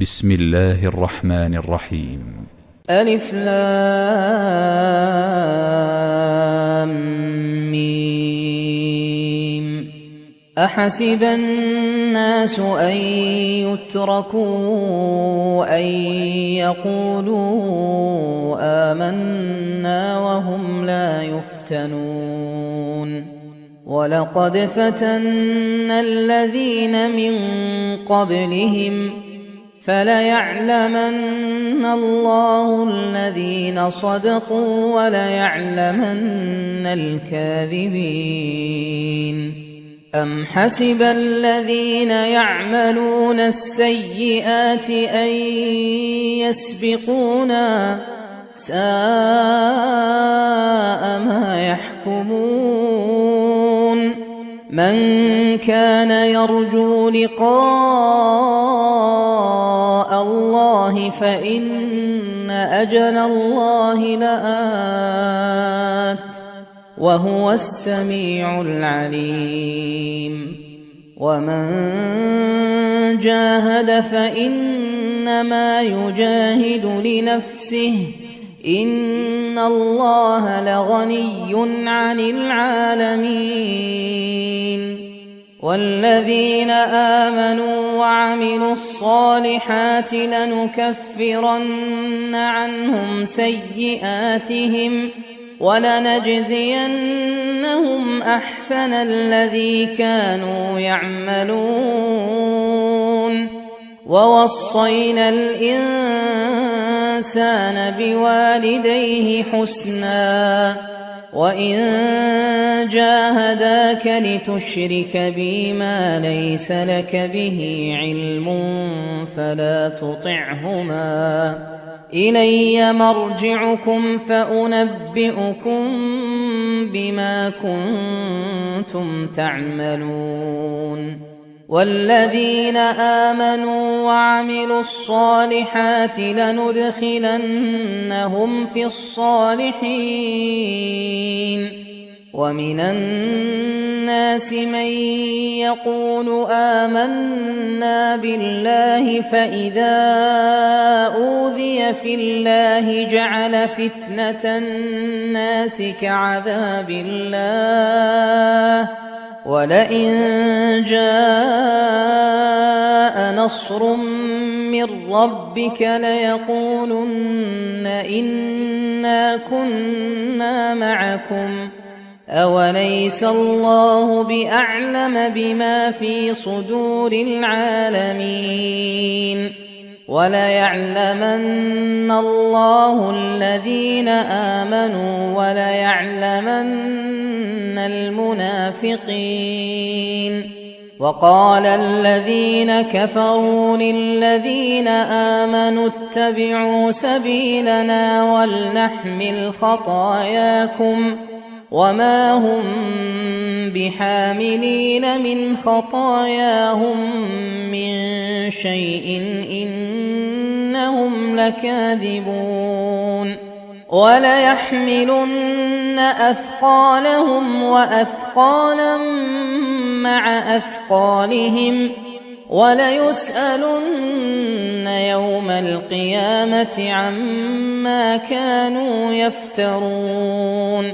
بسم الله الرحمن الرحيم. ألف لام ميم. أحسب الناس أن يتركوا أن يقولوا آمنا وهم لا يفتنون. ولقد فتنا الذين من قبلهم فليعلمن الله الذين صدقوا وليعلمن الكاذبين. أم حسب الذين يعملون السيئات أن يسبقونا ساء ما يحكمون. من كان يرجو لقاء الله فإن أجل الله لآت وهو السميع العليم. ومن جاهد فإنما يجاهد لنفسه إن الله لغني عن العالمين. والذين آمنوا وعملوا الصالحات لنكفرن عنهم سيئاتهم ولنجزينهم أحسن الذي كانوا يعملون. ووصينا الإنسان بوالديه حسنا وإن جاهداك لتشرك بي ما ليس لك به علم فلا تطعهما إلي مرجعكم فأنبئكم بما كنتم تعملون. والذين آمنوا وعملوا الصالحات لندخلنهم في الصالحين. ومن الناس من يقول آمنا بالله فإذا أوذي في الله جعل فتنة الناس كعذاب الله ولئن جاء نصر من ربك ليقولن إنا كنا معكم أوليس الله بأعلم بما في صدور العالمين. وليعلمن الله الذين آمنوا وليعلمن المنافقين. وقال الذين كفروا للذين آمنوا اتبعوا سبيلنا ولنحمل خطاياكم وما هم بحاملين من خطاياهم من شيء إنهم لكاذبون. وليحملن أثقالهم وأثقالا مع أثقالهم وليسألن يوم القيامة عما كانوا يفترون.